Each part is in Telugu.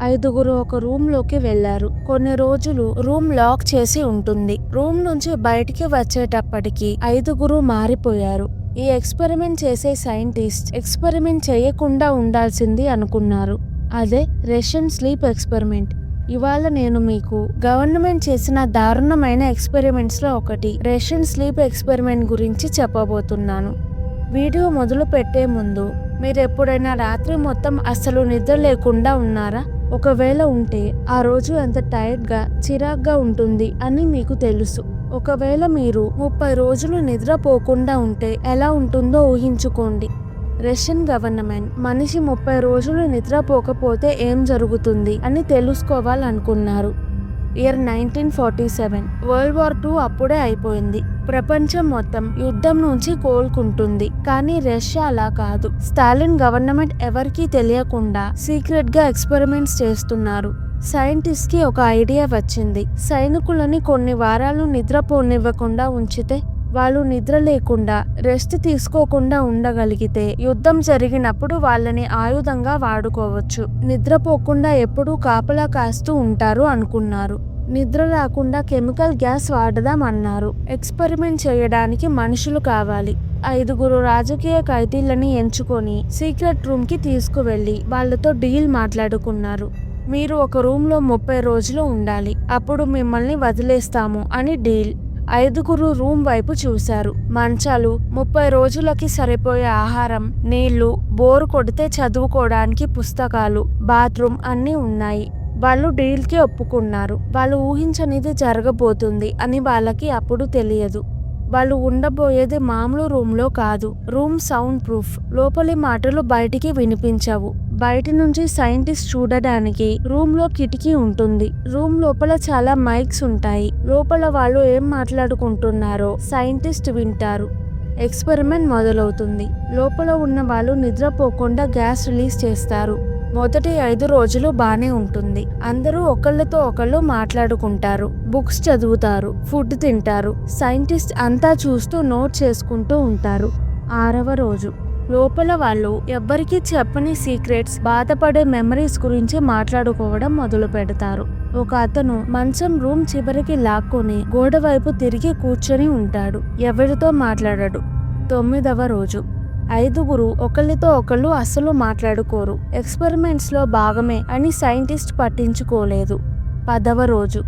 ఐదుగురు ఒక రూమ్ లోకి వెళ్లారు. కొన్ని రోజులు రూమ్ లాక్ చేసి ఉంటుంది. రూమ్ నుంచి బయటికి వచ్చేటప్పటికి ఐదుగురు మారిపోయారు. ఈ ఎక్స్పెరిమెంట్ చేసే సైంటిస్ట్ ఎక్స్పెరిమెంట్ చేయకుండా ఉండాల్సింది అనుకున్నారు. అదే రష్యన్ స్లీప్ ఎక్స్పెరిమెంట్. ఇవాళ నేను మీకు గవర్నమెంట్ చేసిన దారుణమైన ఎక్స్పెరిమెంట్స్ లో ఒకటి రష్యన్ స్లీప్ ఎక్స్పెరిమెంట్ గురించి చెప్పబోతున్నాను. వీడియో మొదలు పెట్టే ముందు మీరు ఎప్పుడైనా రాత్రి మొత్తం అస్సలు నిద్ర లేకుండా ఉన్నారా? ఒకవేళ ఉంటే ఆ రోజు ఎంత టైర్డ్గా చిరాగ్గా ఉంటుంది అని మీకు తెలుసు. ఒకవేళ మీరు 30 రోజులు నిద్రపోకుండా ఉంటే ఎలా ఉంటుందో ఊహించుకోండి. రష్యన్ గవర్నమెంట్ మనిషి 30 రోజులు నిద్రపోకపోతే ఏం జరుగుతుంది అని తెలుసుకోవాలనుకున్నారు. ఇయర్ 1947. వరల్డ్ వార్ II అప్పుడే అయిపోయింది. ప్రపంచం మొత్తం యుద్ధం నుంచి కోలుకుంటుంది. కానీ రష్యా అలా కాదు. స్టాలిన్ గవర్నమెంట్ ఎవరికీ తెలియకుండా సీక్రెట్ గా ఎక్స్పెరిమెంట్స్ చేస్తున్నారు. సైంటిస్ట్ కి ఒక ఐడియా వచ్చింది. సైనికులని కొన్ని వారాలు నిద్రపోనివ్వకుండా ఉంచితే, వాళ్ళు నిద్ర లేకుండా రెస్ట్ తీసుకోకుండా ఉండగలిగితే యుద్ధం జరిగినప్పుడు వాళ్ళని ఆయుధంగా వాడుకోవచ్చు. నిద్రపోకుండా ఎప్పుడూ కాపలా కాస్తూ ఉంటారు అనుకున్నారు. నిద్ర రాకుండా కెమికల్ గ్యాస్ వాడదాం అన్నారు. ఎక్స్పెరిమెంట్ చేయడానికి మనుషులు కావాలి. ఐదుగురు రాజకీయ ఖైదీలని ఎంచుకొని సీక్రెట్ రూమ్ కి తీసుకువెళ్లి వాళ్లతో డీల్ మాట్లాడుకున్నారు. మీరు ఒక రూమ్ లో 30 రోజులు ఉండాలి, అప్పుడు మిమ్మల్ని వదిలేస్తాము అని డీల్. ఐదుగురు రూమ్ వైపు చూశారు. మంచాలు, 30 రోజులకి సరిపోయే ఆహారం, నీళ్లు, బోరు కొడితే చదువుకోవడానికి పుస్తకాలు, బాత్రూమ్ అన్నీ ఉన్నాయి. వాళ్ళు డీల్ కి ఒప్పుకున్నారు. వాళ్ళు ఊహించనిది జరగబోతుంది అని వాళ్ళకి అప్పుడు తెలియదు. వాళ్ళు ఉండబోయేది మామూలు రూమ్ లో కాదు. Room sound proof. లోపలి మాటలు బయటికి వినిపించవు. బయటి నుంచి సైంటిస్ట్ చూడడానికి రూమ్ లో కిటికీ ఉంటుంది. రూమ్ లోపల చాలా మైక్స్ ఉంటాయి. లోపల వాళ్ళు ఏం మాట్లాడుకుంటున్నారో సైంటిస్ట్ వింటారు. ఎక్స్పెరిమెంట్ మొదలవుతుంది. లోపల ఉన్న వాళ్ళు నిద్రపోకుండా గ్యాస్ రిలీజ్ చేస్తారు. మొదటి 5 రోజులు బానే ఉంటుంది. అందరూ ఒకళ్ళతో ఒకళ్ళు మాట్లాడుకుంటారు, బుక్స్ చదువుతారు, ఫుడ్ తింటారు. సైంటిస్ట్ అంతా చూస్తూ నోట్ చేసుకుంటూ ఉంటారు. 6వ రోజు లోపల వాళ్ళు ఎవ్వరికీ చెప్పని సీక్రెట్స్, బాధపడే మెమరీస్ గురించి మాట్లాడుకోవడం మొదలు పెడతారు. ఒక అతను మంచం రూమ్ చివరికి లాక్కొని గోడ వైపు తిరిగి కూర్చొని ఉంటాడు. ఎవరితో మాట్లాడడు. 9వ రోజు ఐదుగురు ఒకళ్ళతో ఒకళ్ళు అస్సలు మాట్లాడుకోరు. ఎక్స్పెరిమెంట్స్ లో భాగమే అని సైంటిస్ట్ పట్టించుకోలేదు. 10వ రోజు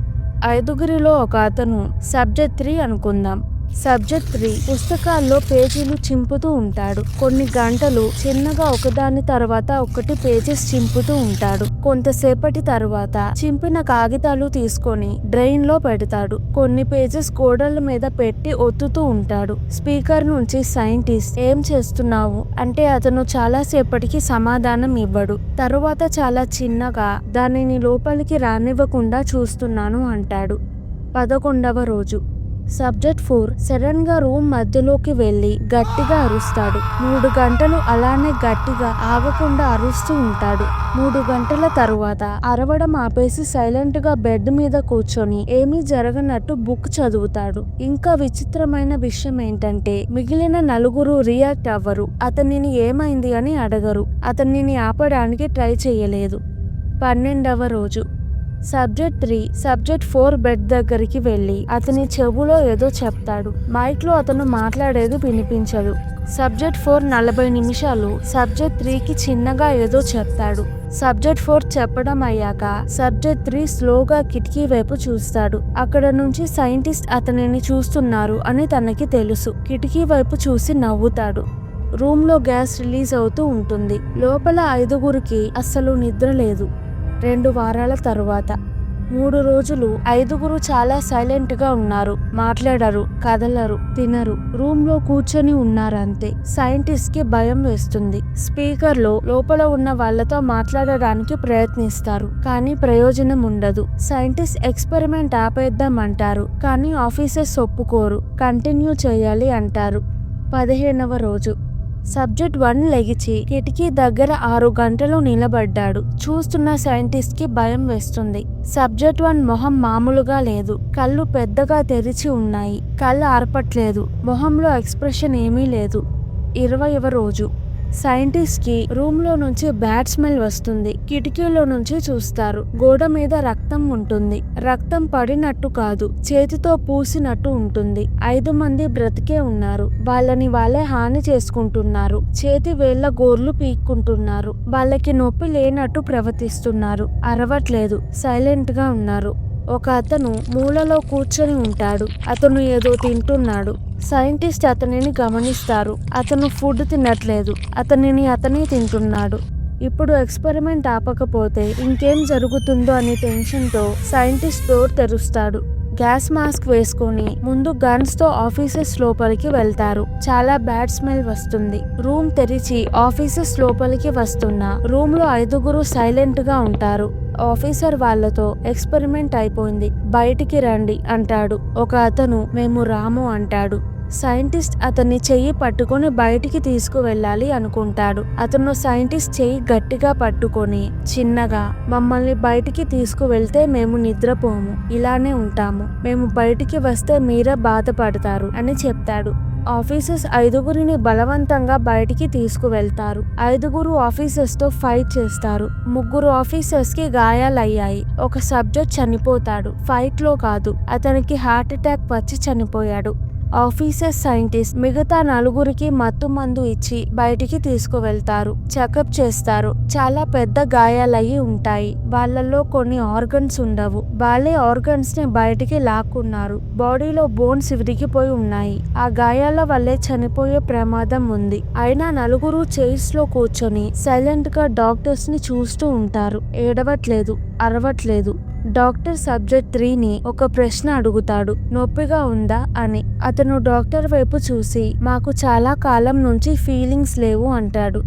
ఐదుగురిలో ఒక అతను సబ్జెక్ట్ 3 అనుకుందాం. సబ్జెక్ట్ 3 పుస్తకాల్లో పేజీలు చింపుతూ ఉంటాడు. కొన్ని గంటలు చిన్నగా ఒకదాని తర్వాత ఒకటి పేజెస్ చింపుతూ ఉంటాడు. కొంతసేపటి తర్వాత చింపిన కాగితాలు తీసుకొని డ్రైన్ లో పెడతాడు. కొన్ని పేజెస్ గోడల మీద పెట్టి ఒత్తుతూ ఉంటాడు. స్పీకర్ నుంచి సైంటిస్ట్ ఏం చేస్తున్నావు అంటే అతను చాలా సేపటికి సమాధానం ఇవ్వడు. తరువాత చాలా చిన్నగా దానిని లోపలికి రానివ్వకుండా చూస్తున్నాను అంటాడు. 11వ రోజు సబ్జెక్ట్ 4 సడన్ గా రూమ్ మధ్యలోకి వెళ్లి గట్టిగా అరుస్తాడు. 3 గంటలు అలానే గట్టిగా ఆగకుండా అరుస్తూ ఉంటాడు. 3 గంటల తరువాత అరవడం ఆపేసి సైలెంట్ గా బెడ్ మీద కూర్చొని ఏమీ జరగనట్టు బుక్ చదువుతాడు. ఇంకా విచిత్రమైన విషయం ఏంటంటే మిగిలిన 4 రియాక్ట్ అవ్వరు. అతనిని ఏమైంది అని అడగరు. అతనిని ఆపడానికి ట్రై చేయలేదు. 12వ రోజు సబ్జెక్ట్ 3 సబ్జెక్ట్ 4 బెడ్ దగ్గరికి వెళ్లి అతని చెవులో ఏదో చెప్తాడు. మైక్ లో అతను మాట్లాడేది వినిపించదు. సబ్జెక్ట్ 4 40 నిమిషాలు సబ్జెక్ట్ 3కి చిన్నగా ఏదో చెప్తాడు. సబ్జెక్ట్ 4 చెప్పడం అయ్యాక సబ్జెక్ట్ 3 స్లోగా కిటికీ వైపు చూస్తాడు. అక్కడ నుంచి సైంటిస్ట్ అతనిని చూస్తున్నారు అని తనకి తెలుసు. కిటికీ వైపు చూసి నవ్వుతాడు. రూమ్ లో గ్యాస్ రిలీజ్ అవుతూ ఉంటుంది. లోపల ఐదుగురికి అస్సలు నిద్ర లేదు. 2 వారాల తరువాత 3 రోజులు ఐదుగురు చాలా సైలెంట్ గా ఉన్నారు. మాట్లాడరు, కదలరు, తినరు. రూమ్ లో కూర్చొని ఉన్నారంతే. సైంటిస్ట్ కి భయం వేస్తుంది. స్పీకర్ లో లోపల ఉన్న వాళ్ళతో మాట్లాడడానికి ప్రయత్నిస్తారు, కానీ ప్రయోజనం ఉండదు. సైంటిస్ట్ ఎక్స్పెరిమెంట్ ఆపేద్దామంటారు, కానీ ఆఫీసర్స్ ఒప్పుకోరు. కంటిన్యూ చేయాలి అంటారు. 15వ రోజు సబ్జెక్ట్ 1 లెగిచి కిటికీ దగ్గర 6 గంటలు నిలబడ్డాడు. చూస్తున్న సైంటిస్ట్ కి భయం వేస్తుంది. సబ్జెక్ట్ 1 మొహం మామూలుగా లేదు. కళ్ళు పెద్దగా తెరిచి ఉన్నాయి. కళ్ళు ఆర్పట్లేదు. మొహంలో ఎక్స్ప్రెషన్ ఏమీ లేదు. 20వ రోజు సైంటిస్ట్ కి రూమ్ లో నుంచి బ్యాడ్ స్మెల్ వస్తుంది. కిటికీలో నుంచి చూస్తారు. గోడ మీద రక్తం ఉంటుంది. రక్తం పడినట్టు కాదు, చేతితో పూసినట్టు ఉంటుంది. 5 మంది బ్రతికే ఉన్నారు. వాళ్ళని వాళ్ళే హాని చేసుకుంటున్నారు. చేతి వేళ్ల గోర్లు పీక్కుంటున్నారు. వాళ్ళకి నొప్పి లేనట్టు ప్రవర్తిస్తున్నారు. అరవట్లేదు, సైలెంట్ గా ఉన్నారు. ఒక అతను మూలలో కూర్చొని ఉంటాడు. అతను ఏదో తింటున్నాడు. సైంటిస్ట్ అతనిని గమనిస్తారు. అతను ఫుడ్ తినట్లేదు, అతనే తింటున్నాడు. ఇప్పుడు ఎక్స్పెరిమెంట్ ఆపకపోతే ఇంకేం జరుగుతుందో అనే టెన్షన్తో సైంటిస్ట్ డోర్ తెరుస్తాడు. గ్యాస్ మాస్క్ వేసుకొని ముందు గన్స్ తో ఆఫీసర్స్ లోపలికి వెళ్తారు. చాలా బ్యాడ్ స్మెల్ వస్తుంది. రూమ్ తెరిచి ఆఫీసర్స్ లోపలికి వస్తున్నా రూమ్ లో 5 సైలెంట్ గా ఉంటారు. ఆఫీసర్ వాళ్ళతో ఎక్స్పెరిమెంట్ అయిపోయింది, బయటికి రండి అంటాడు. ఒక అతను మేము రాము అంటాడు. సైంటిస్ట్ అతన్ని చెయ్యి పట్టుకొని బయటికి తీసుకువెళ్ళాలి అనుకుంటాడు. అతను సైంటిస్ట్ చెయ్యి గట్టిగా పట్టుకొని చిన్నగా మమ్మల్ని బయటికి తీసుకువెళ్తే మేము నిద్రపోము, ఇలానే ఉంటాము. మేము బయటికి వస్తే మీరే బాధపడతారు అని చెప్తాడు. ఆఫీసర్స్ 5 బలవంతంగా బయటికి తీసుకువెళ్తారు. 5 ఆఫీసర్స్ తో ఫైట్ చేస్తారు. 3 ఆఫీసర్స్ కి గాయాలయ్యాయి. ఒక సబ్జెక్ట్ చనిపోతాడు. ఫైట్ లో కాదు, అతనికి హార్ట్ అటాక్ వచ్చి చనిపోయాడు. ఆఫీసర్ సైంటిస్ట్ మిగతా 4 మత్తు మందు ఇచ్చి బయటికి తీసుకువెళ్తారు. చెకప్ చేస్తారు. చాలా పెద్ద గాయాలయ్యి ఉంటాయి. వాళ్ళల్లో కొన్ని ఆర్గన్స్ ఉండవు. వాళ్ళే ఆర్గన్స్ ని బయటికి లాక్కున్నారు. బాడీలో బోన్స్ విరిగిపోయి ఉన్నాయి. ఆ గాయాల వల్లే చనిపోయే ప్రమాదం ఉంది. అయినా 4 చైర్స్ లో కూర్చొని సైలెంట్ గా డాక్టర్స్ ని చూస్తూ ఉంటారు. ఏడవట్లేదు, అరవట్లేదు. డాక్టర్ సబ్జెక్ట్ 3ని ఒక ప్రశ్న అడుగుతాడు, నొప్పిగా ఉందా అని. అతను డాక్టర్ వైపు చూసి మాకు చాలా కాలం నుంచి ఫీలింగ్స్ లేవు అంటాడు.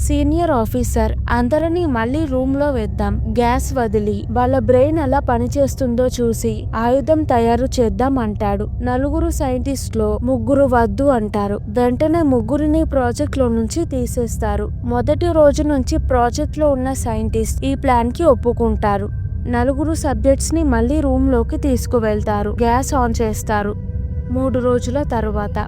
సీనియర్ ఆఫీసర్ అందరినీ మళ్ళీ రూమ్ లో వేద్దాం, గ్యాస్ వదిలి వాళ్ళ బ్రెయిన్ ఎలా పనిచేస్తుందో చూసి ఆయుధం తయారు చేద్దాం అంటాడు. 4 సైంటిస్టులో 3 వద్దు అంటారు. వెంటనే 3 ప్రాజెక్ట్ లో నుంచి తీసేస్తారు. మొదటి రోజు నుంచి ప్రాజెక్ట్ లో ఉన్న సైంటిస్ట్ ఈ ప్లాన్ కి ఒప్పుకుంటారు. 4 సబ్జెక్ట్స్ ని మళ్ళీ రూమ్ లోకి తీసుకువెళ్తారు. గ్యాస్ ఆన్ చేస్తారు. 3 రోజుల తరువాత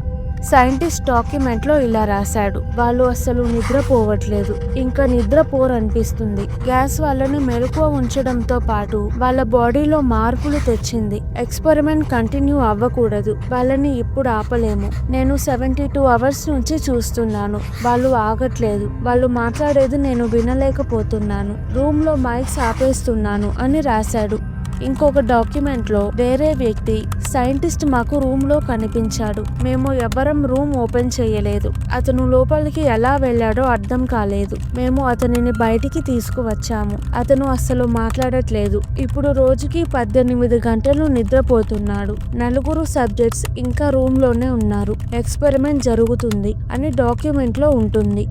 సైంటిస్ట్ డాక్యుమెంట్ లో ఇలా రాశాడు, వాళ్ళు అసలు నిద్రపోవట్లేదు, ఇంకా నిద్రపోరనిపిస్తుంది. గ్యాస్ వాళ్ళని మెలకువ ఉంచడంతో పాటు వాళ్ళ బాడీలో మార్పులు తెచ్చింది. ఎక్స్పెరిమెంట్ కంటిన్యూ అవ్వకూడదు, వాళ్ళని ఇప్పుడు ఆపలేము. నేను 72 అవర్స్ నుంచి చూస్తున్నాను, వాళ్ళు ఆగట్లేదు. వాళ్ళు మాట్లాడేది నేను వినలేకపోతున్నాను. రూమ్ లో మైక్స్ ఆపేస్తున్నాను అని రాశాడు. ఇంకొక డాక్యుమెంట్ లో వేరే వ్యక్తి, సైంటిస్ట్ మాకు రూమ్ లో కనిపించాడు. మేము ఎవ్వరం రూమ్ ఓపెన్ చేయలేదు. అతను లోపలికి ఎలా వెళ్ళాడో అర్థం కాలేదు. మేము అతనిని బయటికి తీసుకువచ్చాము. అతను అస్సలు మాట్లాడట్లేదు. ఇప్పుడు రోజుకి 18 గంటలు నిద్రపోతున్నాడు. 4 సబ్జెక్ట్స్ ఇంకా రూమ్ లోనే ఉన్నారు. ఎక్స్పెరిమెంట్ జరుగుతుంది అని డాక్యుమెంట్ లో ఉంటుంది.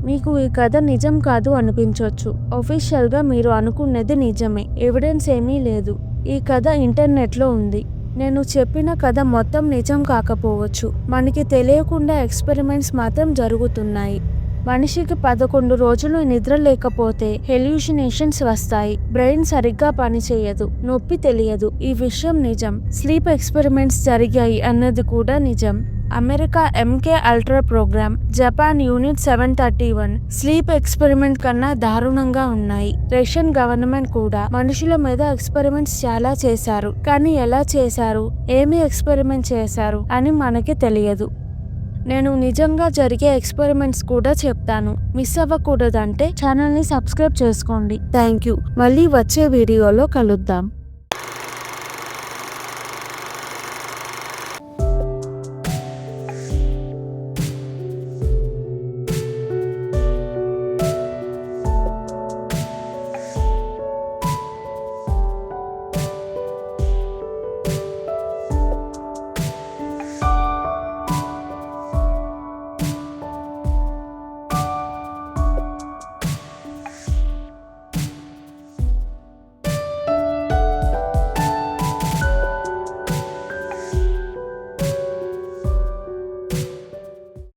మీకు ఈ కథ నిజం కాదు అనిపించవచ్చు. ఒఫీషియల్ గా మీరు అనుకున్నది నిజమే, ఎవిడెన్స్ ఏమీ లేదు. ఈ కథ ఇంటర్నెట్ లో ఉంది. నేను చెప్పిన కథ మొత్తం నిజం కాకపోవచ్చు. మనకి తెలియకుండా ఎక్స్పెరిమెంట్స్ మాత్రం జరుగుతున్నాయి. మనిషికి 11 రోజులు నిద్ర లేకపోతే హెల్యూసినేషన్స్ వస్తాయి. బ్రెయిన్ సరిగ్గా పనిచేయదు, నొప్పి తెలియదు. ఈ విషయం నిజం. స్లీప్ ఎక్స్పెరిమెంట్స్ జరిగాయి అన్నది కూడా నిజం. America MK ultra program, Japan unit 731 sleep experiment కన్నా దారుణంగా ఉన్నాయి. రష్యన్ గవర్నమెంట్ కూడా మనుషుల మీద ఎక్స్పెరిమెంట్స్ చాలా చేశారు. కానీ ఎలా చేశారు, ఏమి ఎక్స్పెరిమెంట్ చేశారు అని మనకి తెలియదు. నేను నిజంగా జరిగే ఎక్స్పెరిమెంట్స్ కూడా చెప్తాను. మిస్ అవ్వకూడదంటే ఛానల్ని సబ్స్క్రైబ్ చేసుకోండి. Thank you. మళ్ళీ వచ్చే వీడియోలో కలుద్దాం.